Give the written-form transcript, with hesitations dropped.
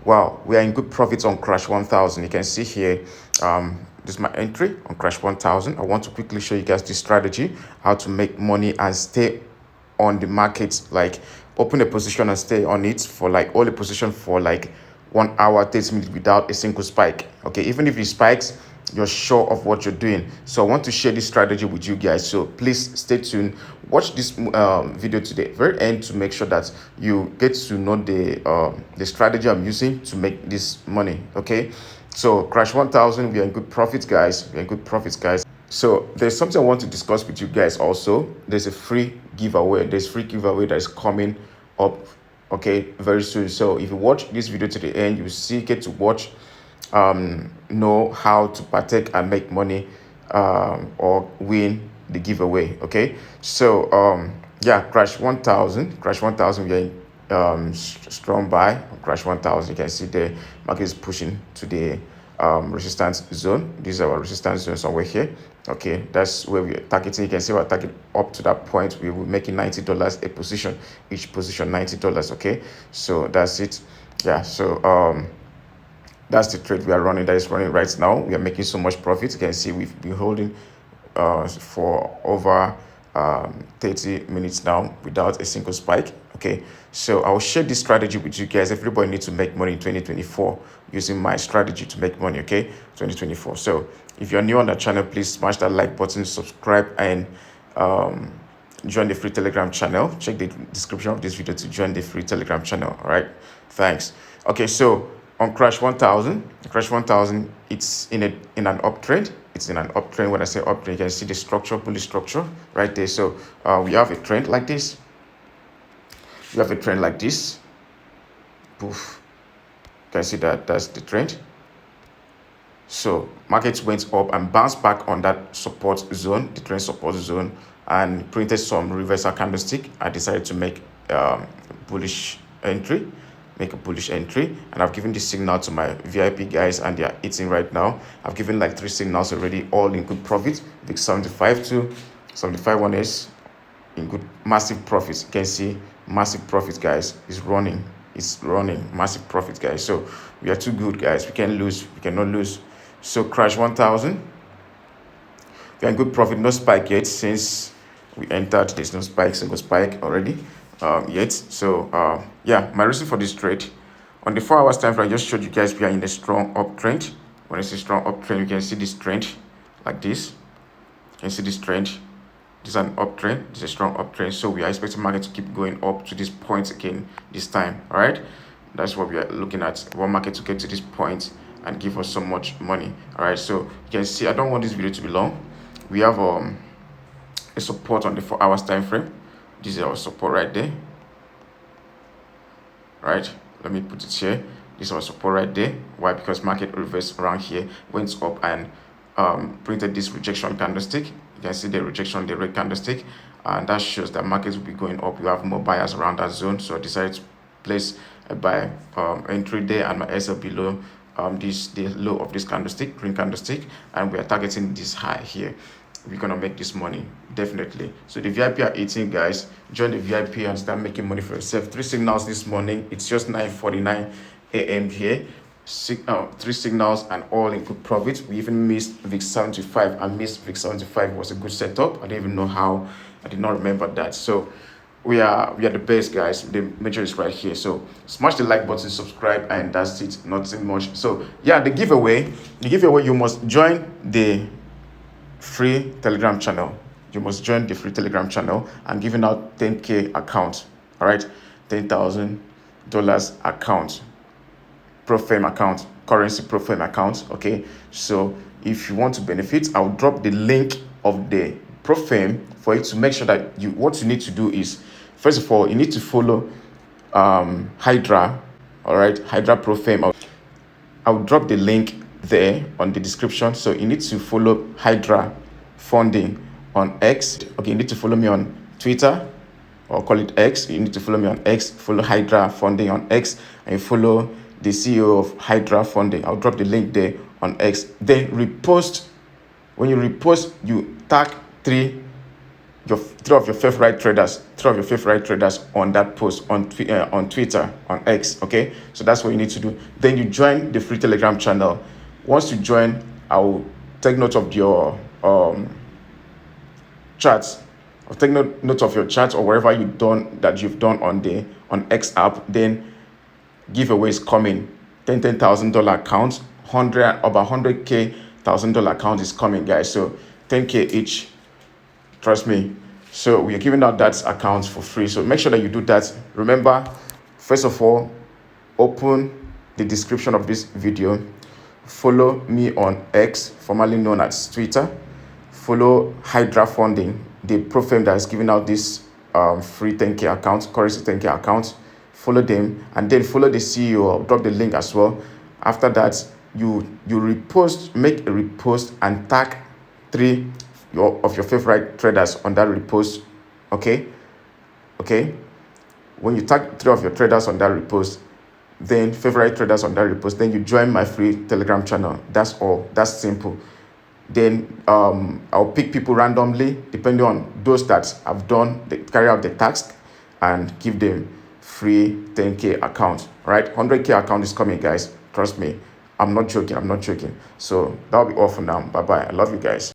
Wow, we are in good profits on Crash 1000. You can see here, this is my entry on Crash 1000. I want to quickly show you guys this strategy, how to make money and stay on the market, like open a position and stay on it for like hold a position for like 1 hour, 30 minutes without a single spike. Okay, even if it spikes, you're sure of what you're doing. So I want to share this strategy with you guys, so please stay tuned, watch this video to the very end to make sure that you get to know the strategy I'm using to make this money. Okay, so Crash 1000, we are in good profits, guys. We are in good profits, guys. So there's something I want to discuss with you guys also. There's a free giveaway. There's free giveaway that is coming up, okay, very soon. So if you watch this video to the end, you get to watch, know how to partake and make money, or win the giveaway. Okay, so yeah, Crash 1000, we are in strong buy on Crash 1000. You can see the market is pushing to the resistance zone. These are our resistance zone somewhere here. Okay, that's where we're targeting. You can see we're targeting up to that point. We will making $90 a position, each position $90. Okay, so that's it. Yeah, so that's the trade we are running, that is running right now. We are making so much profit. You can see we've been holding for over 30 minutes now without a single spike. Okay, so I'll share this strategy with you guys. Everybody needs to make money in 2024 using my strategy to make money. Okay, 2024. So if you're new on the channel, please smash that like button, subscribe, and join the free Telegram channel. Check the description of this video to join the free Telegram channel. All right, thanks. Okay, so on Crash 1000, it's in an uptrend. It's in an uptrend. When I say uptrend, you can see the structure, bullish structure right there. So we have a trend like this. We have a trend like this. Poof. You can see that that's the trend. So markets went up and bounced back on that support zone, the trend support zone, and printed some reversal candlestick. I decided to make bullish entry. Make a bullish entry, and I've given this signal to my VIP guys, and they are eating right now. I've given like 3 signals already, all in good profit. Big 75 to 75 one is in good massive profits. You can see massive profits, guys. It's running massive profit, guys. So we are too good, guys. We can't lose, we cannot lose. So Crash 1000, we are in good profit. No spike yet since we entered. There's no spike, single spike already yet. So yeah, my reason for this trade on the 4 hours time frame, I just showed you guys we are in a strong uptrend. When I say strong uptrend, you can see this trend like this. You can see this trend. This is an uptrend. This is a strong uptrend. So we are expecting market to keep going up to this point again this time. All right, that's what we are looking at. We want market to get to this point and give us so much money. All right, so you can see I don't want this video to be long. We have a support on the 4 hours time frame. This is our support right there. Right, let me put it here. This is our support right there. Why? Because market reversed around here, went up and printed this rejection candlestick. You can see the rejection, the red candlestick, and that shows that markets will be going up. You have more buyers around that zone, so I decided to place a buy entry there, and my SL below the low of this candlestick, green candlestick, and we are targeting this high here. We're gonna make this money, definitely. So the VIP are eating, guys. Join the VIP and start making money for yourself. 3 signals this morning. It's just 9:49 a.m. here. 3 signals and all in good profit. We even missed VIX 75. I missed VIX 75. It was a good setup. I didn't even know how. I did not remember that. So we are the best, guys. The major is right here. So smash the like button, subscribe, and that's it. Nothing much. So yeah, the giveaway, you must join the free Telegram channel. You must join the free Telegram channel. I'm giving out 10K account. All right, $10,000 account, Profame account, currency Profame account. Okay, so if you want to benefit, I'll drop the link of the Profame for you to make sure that what you need to do is, first of all, you need to follow Hydra. All right, Hydra Profame. I'll drop the link there on the description. So you need to follow Hydra Funding on X. Okay, you need to follow me on Twitter, or call it X. You need to follow me on X. Follow Hydra Funding on X, and you follow the CEO of Hydra Funding. I'll drop the link there on X. Then repost. When you repost, you tag 3 your three of your favorite traders on that post on Twitter, on X. Okay, so that's what you need to do. Then you join the free Telegram channel. Once you join, I will take note of your chats. I'll take note of your chats or wherever you've done on X app. Then giveaways coming. $10,000 accounts, over 100K $1,000 account is coming, guys. So 10K each. Trust me. So we are giving out that account for free. So make sure that you do that. Remember, first of all, open the description of this video. Follow me on X, formerly known as Twitter. Follow Hydra Funding, the pro firm that is giving out this free 10K account, currency 10K account. Follow them, and then follow the CEO. I'll drop the link as well. After that, you repost, make a repost and tag three of your favorite traders on that repost. Okay. When you tag three of your traders on that repost, then favorite traders on that repost, then you join my free Telegram channel. That's all. That's simple. Then I'll pick people randomly depending on those that have carry out the task, and give them free 10K account. Right, 100K account is coming, guys. Trust me. I'm not joking. So that'll be all for now. Bye bye. I love you guys.